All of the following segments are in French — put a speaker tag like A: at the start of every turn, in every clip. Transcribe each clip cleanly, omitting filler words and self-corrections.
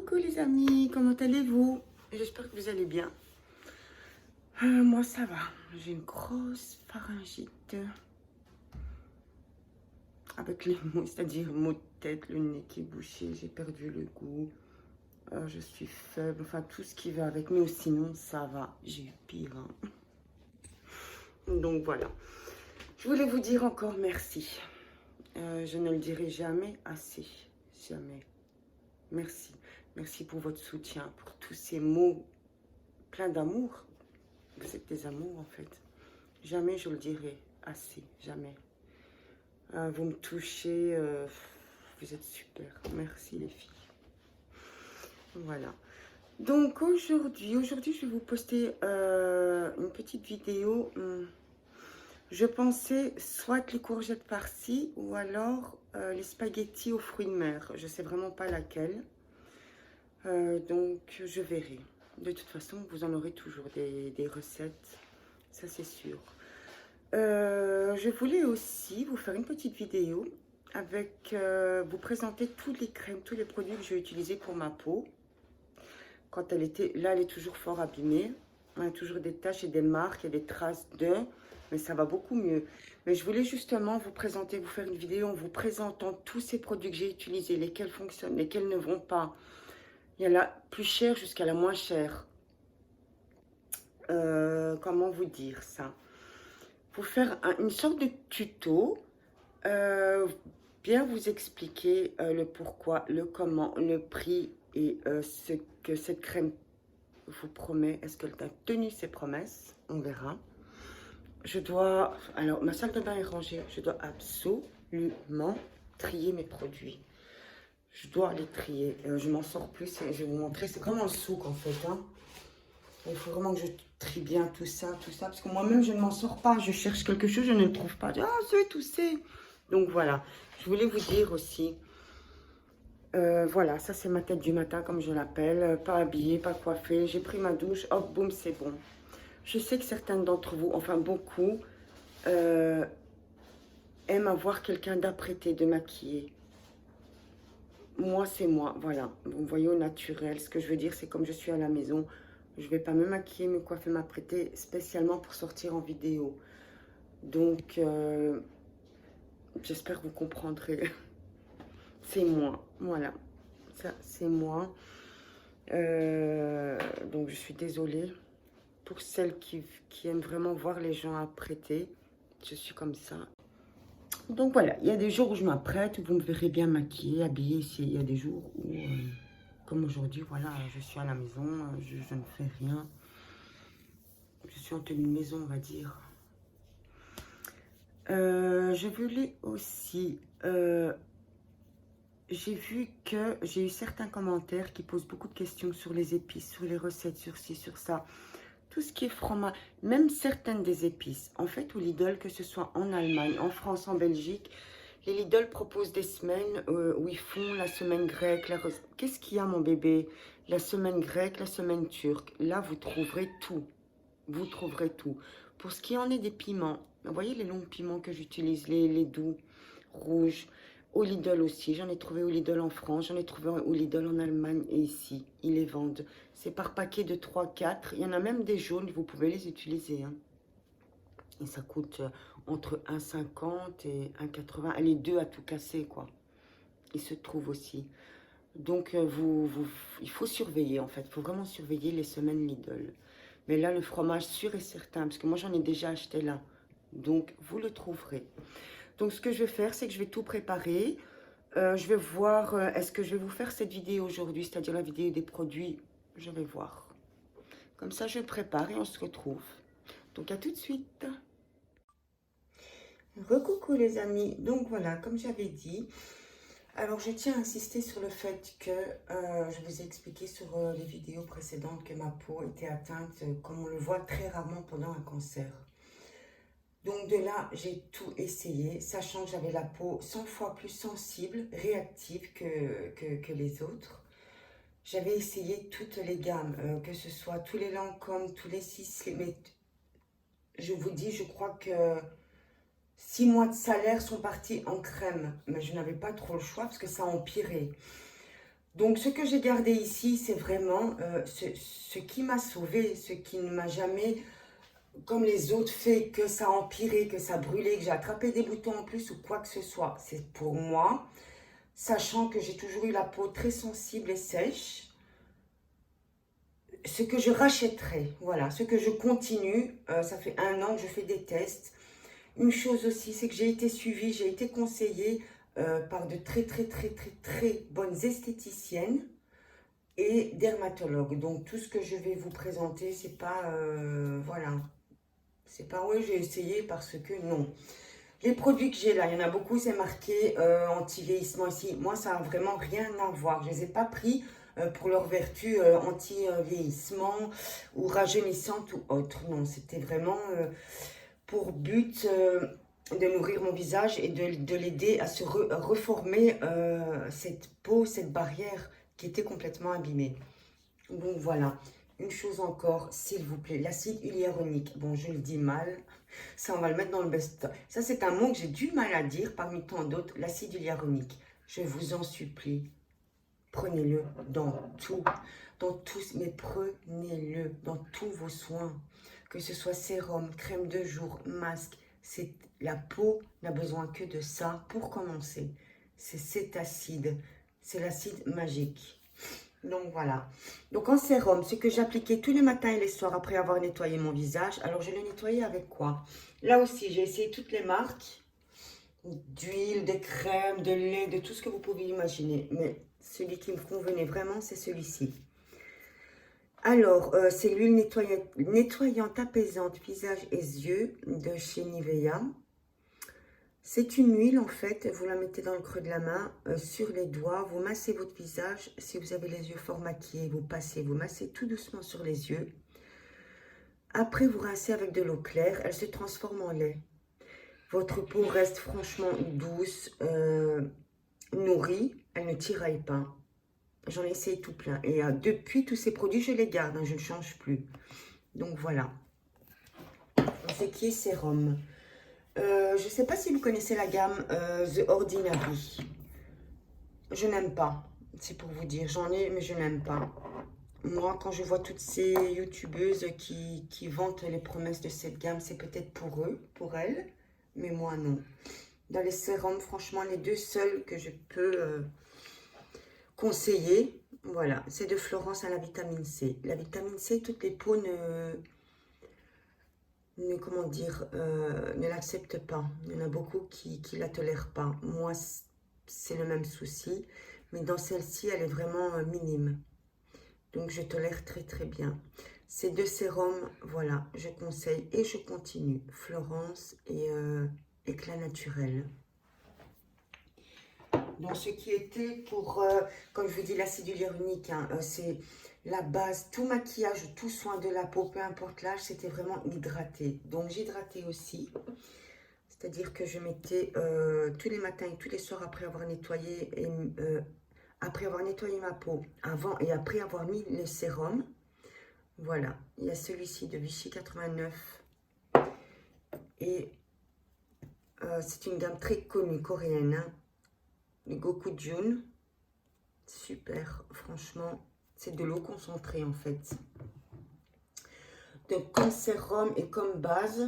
A: Coucou les amis, comment allez-vous? J'espère que vous allez bien. Moi ça va, j'ai une grosse pharyngite avec les mots, c'est-à-dire maux de tête, le nez qui est bouché, j'ai perdu le goût, je suis faible, enfin tout ce qui va avec, mais sinon ça va, j'ai eu pire. Hein. Donc voilà, je voulais vous dire encore merci. Je ne le dirai jamais assez, jamais. Merci, merci pour votre soutien, pour tous ces mots plein d'amour. Vous êtes des amours en fait. Jamais je le dirai assez, jamais. Vous me touchez, vous êtes super. Merci les filles. Voilà. Donc aujourd'hui, je vais vous poster une petite vidéo. Je pensais soit les courgettes par-ci ou alors les spaghettis aux fruits de mer. Je sais vraiment pas laquelle. Donc je verrai. De toute façon, vous en aurez toujours des recettes. Ça c'est sûr. Je voulais aussi vous faire une petite vidéo avec vous présenter toutes les crèmes, tous les produits que j'ai utilisés pour ma peau. Quand elle était, là elle est toujours fort abîmée. On a toujours des taches et des marques, il y a des traces de, mais ça va beaucoup mieux. Mais je voulais justement vous présenter, vous faire une vidéo en vous présentant tous ces produits que j'ai utilisés, lesquels fonctionnent, lesquels ne vont pas. Il y a la plus chère jusqu'à la moins chère. Comment vous dire ça? Vous faire une sorte de tuto, bien vous expliquer le pourquoi, le comment, le prix et ce que cette crème vous promet. Est-ce qu'elle a tenu ses promesses? On verra. Je dois, alors ma salle de bain est rangée, je dois absolument trier mes produits. Je dois les trier, je m'en sors plus, je vais vous montrer, c'est comme un souk en fait, hein. Il faut vraiment que je trie bien tout ça, parce que moi-même, je ne m'en sors pas. Je cherche quelque chose, je ne le trouve pas. Ah, c'est tout, c'est... Donc, voilà. Je voulais vous dire aussi, voilà, ça, c'est ma tête du matin, comme je l'appelle. Pas habillée, pas coiffée. J'ai pris ma douche, hop, boum, c'est bon. Je sais que certains d'entre vous, enfin beaucoup, aiment avoir quelqu'un d'apprêté, de maquillé. Moi, c'est moi, voilà. Vous voyez au naturel. Ce que je veux dire, c'est comme je suis à la maison... Je ne vais pas me maquiller, me coiffer, m'apprêter spécialement pour sortir en vidéo. Donc, j'espère que vous comprendrez. C'est moi, voilà. Ça, c'est moi. Donc, je suis désolée. Pour celles qui aiment vraiment voir les gens apprêtés, je suis comme ça. Donc, voilà. Il y a des jours où je m'apprête, où vous me verrez bien maquillée, habillée. Il y a des jours où... comme aujourd'hui, voilà, je suis à la maison, je ne fais rien. Je suis en tenue de maison, on va dire. Je voulais aussi... j'ai vu que j'ai eu certains commentaires qui posent beaucoup de questions sur les épices, sur les recettes, sur ci, sur ça. Tout ce qui est fromage, même certaines des épices. En fait, au Lidl, que ce soit en Allemagne, en France, en Belgique, les Lidl proposent des semaines où ils font la semaine grecque. Qu'est-ce qu'il y a, mon bébé? La semaine grecque, la semaine turque. Là, vous trouverez tout. Vous trouverez tout. Pour ce qui en est des piments, vous voyez les longs piments que j'utilise, les doux, rouges, au Lidl aussi. J'en ai trouvé au Lidl en France, j'en ai trouvé au Lidl en Allemagne et ici. Ils les vendent. C'est par paquet de 3-4. Il y en a même des jaunes, vous pouvez les utiliser. Hein. Et ça coûte entre 1,50 et 1,80. Les deux à tout casser, quoi. Ils se trouvent aussi. Donc, il faut surveiller, en fait. Il faut vraiment surveiller les semaines Lidl. Mais là, le fromage sûr et certain, parce que moi, j'en ai déjà acheté là. Donc, vous le trouverez. Donc, ce que je vais faire, c'est que je vais tout préparer. Je vais voir, est-ce que je vais vous faire cette vidéo aujourd'hui, c'est-à-dire la vidéo des produits. Je vais voir. Comme ça, je prépare et on se retrouve. Donc, à tout de suite. Recoucou les amis. Donc, voilà, comme j'avais dit... Alors, je tiens à insister sur le fait que je vous ai expliqué sur les vidéos précédentes que ma peau était atteinte, comme on le voit très rarement pendant un cancer. Donc, de là, j'ai tout essayé, sachant que j'avais la peau 100 fois plus sensible, réactive que les autres. J'avais essayé toutes les gammes, que ce soit tous les Lancôme, tous les 6, mais je vous dis, je crois que... 6 mois de salaire sont partis en crème, mais je n'avais pas trop le choix parce que ça a empiré. Donc, ce que j'ai gardé ici, c'est vraiment ce qui m'a sauvée, ce qui ne m'a jamais, comme les autres, fait que ça a empiré, que ça a brûlé, que j'ai attrapé des boutons en plus ou quoi que ce soit. C'est pour moi, sachant que j'ai toujours eu la peau très sensible et sèche. Ce que je rachèterai, voilà, ce que je continue, ça fait 1 an que je fais des tests. Une chose aussi, c'est que j'ai été suivie, j'ai été conseillée par de très bonnes esthéticiennes et dermatologues. Donc tout ce que je vais vous présenter, c'est pas, voilà, c'est pas ouais j'ai essayé parce que non. Les produits que j'ai là, il y en a beaucoup, c'est marqué anti-vieillissement ici. Moi, ça n'a vraiment rien à voir. Je ne les ai pas pris pour leur vertu anti-vieillissement ou rajeunissante ou autre. Non, c'était vraiment pour but de nourrir mon visage et de l'aider à se reformer cette peau, cette barrière qui était complètement abîmée. Donc voilà. Une chose encore, s'il vous plaît, l'acide hyaluronique. Bon, je le dis mal. Ça, on va le mettre dans le best. Ça, c'est un mot que j'ai du mal à dire parmi tant d'autres. L'acide hyaluronique. Je vous en supplie, prenez-le dans tout. Dans tous, mais prenez-le dans tous vos soins. Que ce soit sérum, crème de jour, masque. La peau n'a besoin que de ça pour commencer. C'est cet acide. C'est l'acide magique. Donc voilà. Donc en sérum, ce que j'appliquais tous les matins et les soirs après avoir nettoyé mon visage. Alors je l'ai nettoyé avec quoi? Là aussi, j'ai essayé toutes les marques d'huile, de crème, de lait, de tout ce que vous pouvez imaginer. Mais celui qui me convenait vraiment, c'est celui-ci. Alors, c'est l'huile nettoyante apaisante visage et yeux de chez Nivea. C'est une huile, en fait, vous la mettez dans le creux de la main, sur les doigts, vous massez votre visage. Si vous avez les yeux fort maquillés, vous massez tout doucement sur les yeux. Après, vous rincez avec de l'eau claire, elle se transforme en lait. Votre peau reste franchement douce, nourrie, elle ne tiraille pas. J'en ai essayé tout plein. Et depuis, tous ces produits, je les garde, hein, je ne change plus. Donc voilà. Ce qui est sérum. Je ne sais pas si vous connaissez la gamme The Ordinary. Je n'aime pas. C'est pour vous dire. J'en ai, mais je n'aime pas. Moi, quand je vois toutes ces youtubeuses qui vantent les promesses de cette gamme, c'est peut-être pour eux, pour elles. Mais moi, non. Dans les sérums, franchement, les deux seuls que je peux conseiller, voilà, c'est de Florence à la vitamine C. La vitamine C, toutes les peaux comment dire, ne l'acceptent pas. Il y en a beaucoup qui ne la tolèrent pas. Moi, c'est le même souci. Mais dans celle-ci, elle est vraiment minime. Donc, je tolère très bien. Ces deux sérums, voilà, je conseille et je continue. Florence et Éclat naturel. Donc, ce qui était pour, comme je vous dis, l'acide hyaluronique, hein, c'est la base, tout maquillage, tout soin de la peau, peu importe l'âge, c'était vraiment hydraté. Donc, j'hydratais aussi. C'est-à-dire que je mettais tous les matins et tous les soirs après avoir nettoyé ma peau, avant et après avoir mis le sérum. Voilà, il y a celui-ci de Vichy 89. Et c'est une gamme très connue coréenne, hein. Le Goku Jun, super, franchement, c'est de l'eau concentrée en fait. Donc comme sérum et comme base,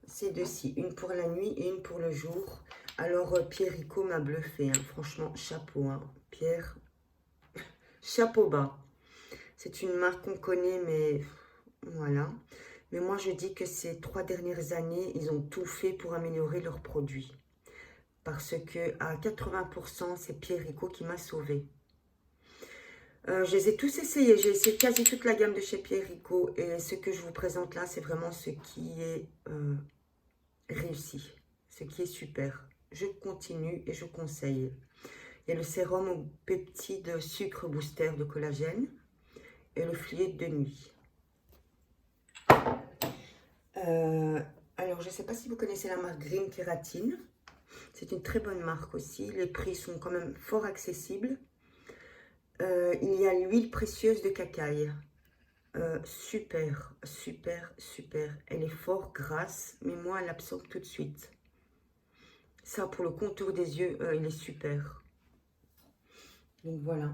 A: ces deux-ci, une pour la nuit et une pour le jour. Alors Pierre Rico m'a bluffé, hein. Franchement, chapeau, hein. Pierre, chapeau bas. C'est une marque qu'on connaît, mais voilà. Mais moi je dis que ces 3 dernières années, ils ont tout fait pour améliorer leurs produits. Parce que à 80%, c'est Pierre Rico qui m'a sauvé. Je les ai tous essayés. J'ai essayé quasi toute la gamme de chez Pierre Rico. Et ce que je vous présente là, c'est vraiment ce qui est réussi. Ce qui est super. Je continue et je conseille. Il y a le sérum au peptide sucre booster de collagène. Et le fluide de nuit. Alors, je ne sais pas si vous connaissez la marque Green Kératine. C'est une très bonne marque aussi. Les prix sont quand même fort accessibles. Il y a l'huile précieuse de cacaille. Super. Elle est fort grasse, mais moi, elle absorbe tout de suite. Ça, pour le contour des yeux, il est super. Donc voilà.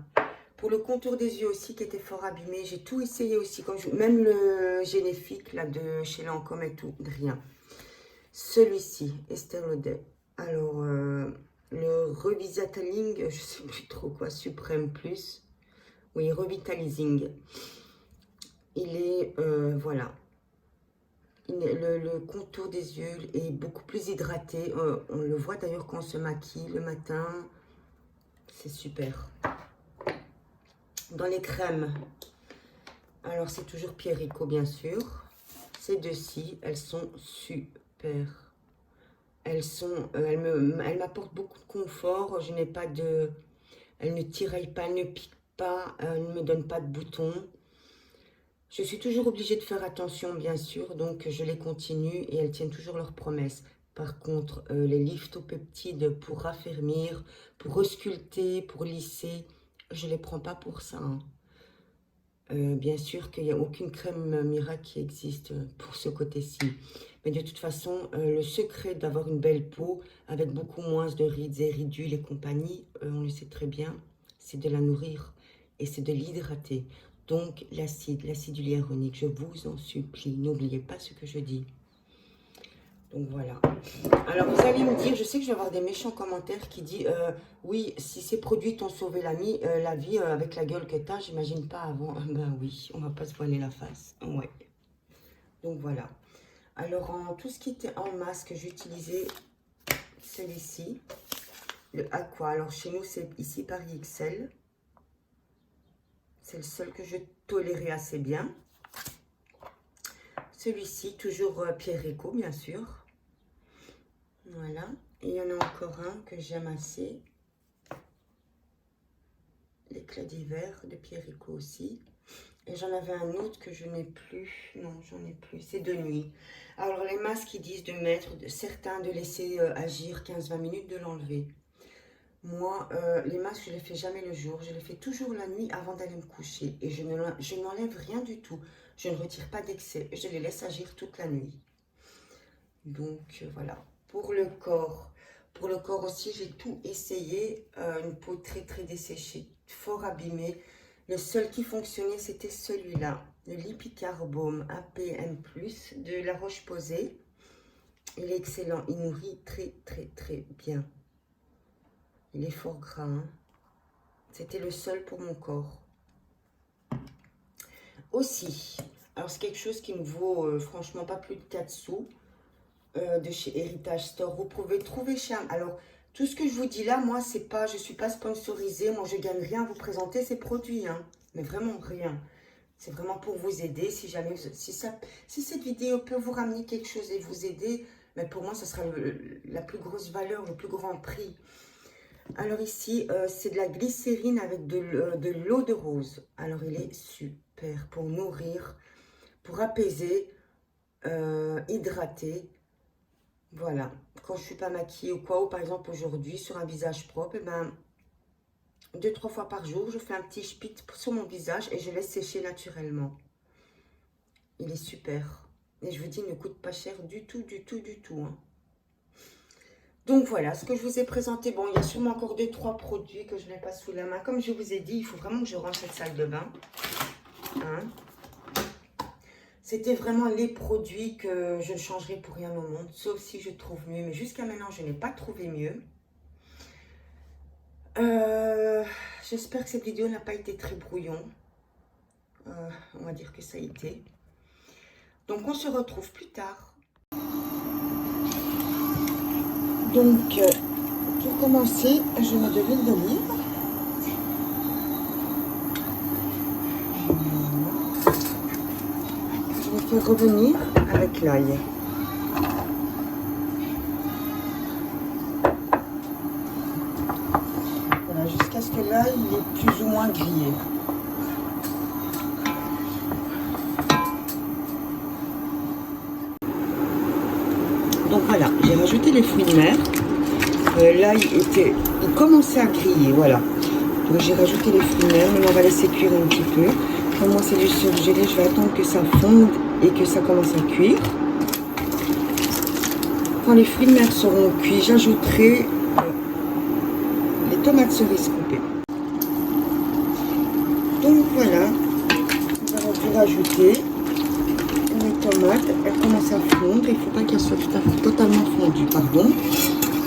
A: Pour le contour des yeux aussi qui était fort abîmé, j'ai tout essayé aussi. Même le Généfique là de chez Lancôme et tout, rien. Celui-ci, Estée Lauder. Alors, le Revitalizing, je sais plus trop quoi, Suprême Plus. Oui, Revitalizing. Il est, voilà. Le contour des yeux est beaucoup plus hydraté. On le voit d'ailleurs quand on se maquille le matin. C'est super. Dans les crèmes, alors c'est toujours Pierrico bien sûr. Ces deux-ci, elles sont super. Elles m'apportent beaucoup de confort. Je n'ai pas de... Elles ne tiraillent pas, elles ne piquent pas, elles ne me donnent pas de boutons. Je suis toujours obligée de faire attention, bien sûr, donc je les continue et elles tiennent toujours leurs promesses. Par contre, les liftopeptides pour raffermir, pour resculpter, pour lisser, je ne les prends pas pour ça. Hein. Bien sûr qu'il n'y a aucune crème miracle qui existe pour ce côté-ci. Mais de toute façon, le secret d'avoir une belle peau avec beaucoup moins de rides et ridules et compagnie, on le sait très bien, c'est de la nourrir et c'est de l'hydrater. Donc, l'acide hyaluronique, je vous en supplie, n'oubliez pas ce que je dis. Donc, voilà. Alors, vous allez me dire, je sais que je vais avoir des méchants commentaires qui disent oui, si ces produits t'ont sauvé la vie avec la gueule que tu as, j'imagine pas avant. Ben oui, on va pas se voiler la face. Ouais. Donc, voilà. Alors, en tout ce qui était en masque, j'utilisais celui-ci, le Aqua. Alors, chez nous, c'est ici Paris XL. C'est le seul que je tolérais assez bien. Celui-ci, toujours Pierrico, bien sûr. Voilà. Et il y en a encore un que j'aime assez. L'éclat d'hiver de Pierrico aussi. Et j'en avais un autre que je n'ai plus. Non, j'en ai plus. C'est de nuit. Alors, les masques, ils disent de mettre, certains de laisser agir 15-20 minutes, de l'enlever. Moi, les masques, je ne les fais jamais le jour. Je les fais toujours la nuit avant d'aller me coucher. Et je n'enlève rien du tout. Je ne retire pas d'excès. Je les laisse agir toute la nuit. Donc, voilà. Pour le corps aussi, j'ai tout essayé. Une peau très, très desséchée, fort abîmée. Le seul qui fonctionnait, c'était celui-là. Le Lipicarbome APM+, de La Roche-Posay. Il est excellent. Il nourrit très, très, très bien. Il est fort gras. Hein. C'était le seul pour mon corps. Aussi, alors c'est quelque chose qui me vaut franchement pas plus de 4 sous. De chez Heritage Store. Vous pouvez trouver chez... Alors, tout ce que je vous dis là, moi, c'est pas... Je suis pas sponsorisée. Moi, je gagne rien à vous présenter ces produits. Hein. Mais vraiment rien. C'est vraiment pour vous aider. Si jamais... Si cette vidéo peut vous ramener quelque chose et vous aider, mais pour moi, ça sera la plus grosse valeur, le plus grand prix. Alors ici, c'est de la glycérine avec de l'eau de rose. Alors, il est super pour nourrir, pour apaiser, hydrater. Voilà. Quand je ne suis pas maquillée ou quoi, ou par exemple aujourd'hui, sur un visage propre, eh ben, 2-3 fois par jour, je fais un petit spit sur mon visage et je laisse sécher naturellement. Il est super. Et je vous dis, il ne coûte pas cher du tout, du tout, du tout. Hein. Donc voilà, ce que je vous ai présenté, bon, il y a sûrement encore 2-3 produits que je n'ai pas sous la main. Comme je vous ai dit, il faut vraiment que je range cette salle de bain. Hein. C'était vraiment les produits que je ne changerai pour rien au monde, sauf si je trouve mieux. Mais jusqu'à maintenant, je n'ai pas trouvé mieux. J'espère que cette vidéo n'a pas été très brouillon. On va dire que ça a été. Donc, on se retrouve plus tard. Donc, pour commencer, je mets de l'huile d'olive. Je vais faire revenir avec l'ail. Voilà, jusqu'à ce que l'ail est plus ou moins grillé. Donc voilà, j'ai rajouté les fruits de mer. L'ail il commençait à griller, voilà. Donc j'ai rajouté les fruits de mer, mais on va laisser cuire un petit peu. Comme moi c'est du surgelé, je vais attendre que ça fonde et que ça commence à cuire. Quand les fruits de mer seront cuits, j'ajouterai les tomates cerises coupées. Donc voilà, nous allons tout rajouter. Les tomates, elles commencent à fondre. Il ne faut pas qu'elles soient totalement fondues, pardon.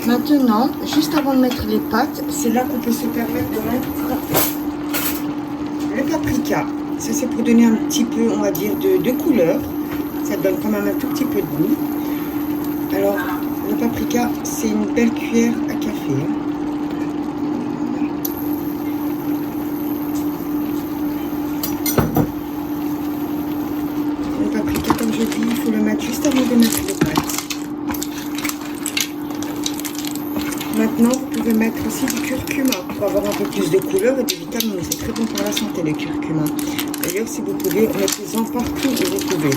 A: Maintenant, juste avant de mettre les pâtes, c'est là qu'on peut se permettre de mettre le paprika. Ça, c'est pour donner un petit peu, on va dire, de couleur. Ça donne quand même un tout petit peu de goût. Alors, le paprika, c'est une belle cuillère à café. Le paprika, comme je dis, il faut le mettre juste avant de mettre les pâtes. Maintenant, vous pouvez mettre aussi du curcuma pour avoir un peu plus de couleur et de vitamines. C'est très bon pour la santé, le curcuma. D'ailleurs, si vous pouvez, mettez-en partout où vous pouvez.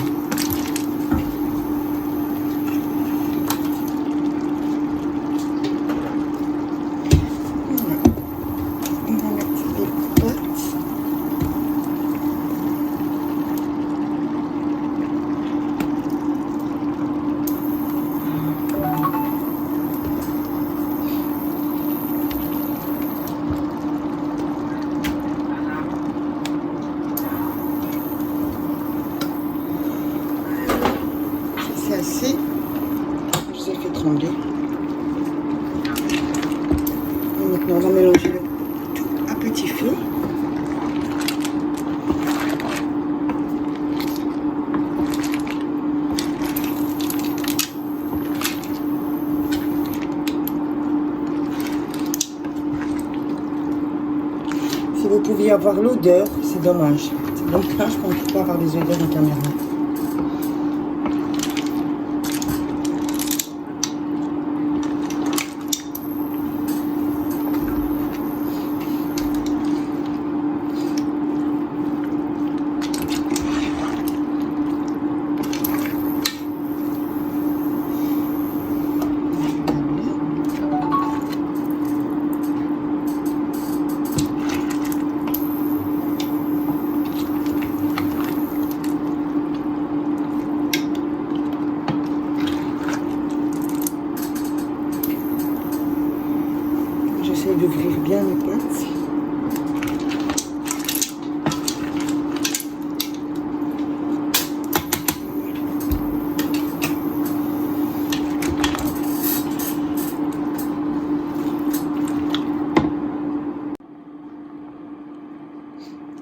A: Voilà. On va mettre les pâtes. C'est assez. Je vous ai fait trembler. Et maintenant, on va mélanger le tout à petit feu. Si vous pouviez avoir l'odeur, c'est dommage. C'est dommage qu'on ne peut pas avoir des odeurs en caméra. J'essaie d'ouvrir bien les pâtes.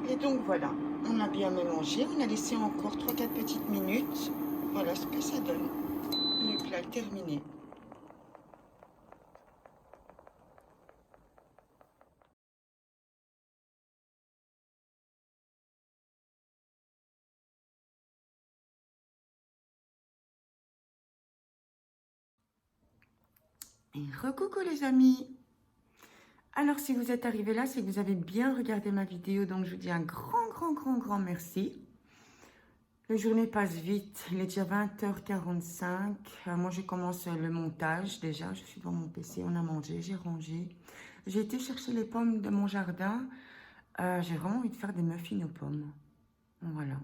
A: Et donc voilà, on a bien mélangé, on a laissé encore 3-4 petites minutes. Voilà ce que ça donne. Le plat est terminé. Et recoucou les amis. Alors si vous êtes arrivés là, c'est que vous avez bien regardé ma vidéo, donc je vous dis un grand merci. La journée passe vite, il est déjà 20h45. Moi je commence le montage déjà, je suis devant mon PC, on a mangé, j'ai rangé. J'ai été chercher les pommes de mon jardin. J'ai vraiment envie de faire des muffins aux pommes. Voilà.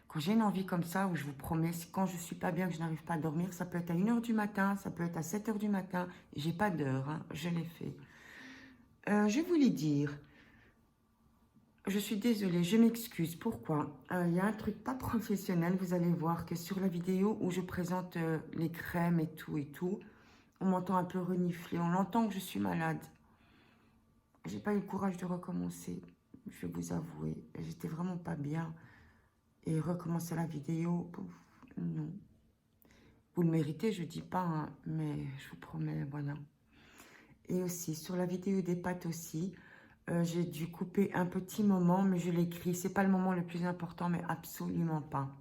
A: Quand j'ai une envie comme ça, où je vous promets, quand je ne suis pas bien, que je n'arrive pas à dormir, ça peut être à 1h du matin, ça peut être à 7h du matin. J'ai pas d'heure, hein, je l'ai fait. Je voulais dire, je suis désolée, je m'excuse. Pourquoi? Il y a un truc pas professionnel. Vous allez voir que sur la vidéo où je présente les crèmes et tout, on m'entend un peu renifler. On entend que je suis malade. J'ai pas eu le courage de recommencer. Je vais vous avouer, j'étais vraiment pas bien. Et recommencer la vidéo, pouf, non. Vous le méritez, je dis pas, hein, mais je vous promets, voilà. Et aussi, sur la vidéo des pâtes aussi, j'ai dû couper un petit moment, mais je l'écris. C'est pas le moment le plus important, mais absolument pas.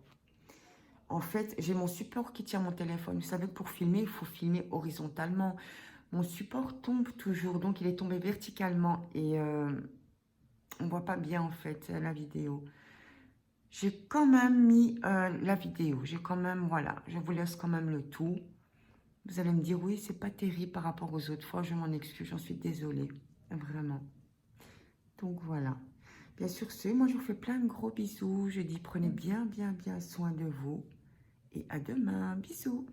A: En fait, j'ai mon support qui tient mon téléphone. Vous savez que pour filmer, il faut filmer horizontalement. Mon support tombe toujours, donc il est tombé verticalement. Et on voit pas bien, en fait, la vidéo. J'ai quand même mis la vidéo. J'ai quand même, voilà, je vous laisse quand même le tout. Vous allez me dire, oui, c'est pas terrible par rapport aux autres fois. Je m'en excuse, j'en suis désolée. Vraiment. Donc, voilà. Bien sûr, moi, je vous fais plein de gros bisous. Je dis, prenez bien soin de vous. Et à demain. Bisous.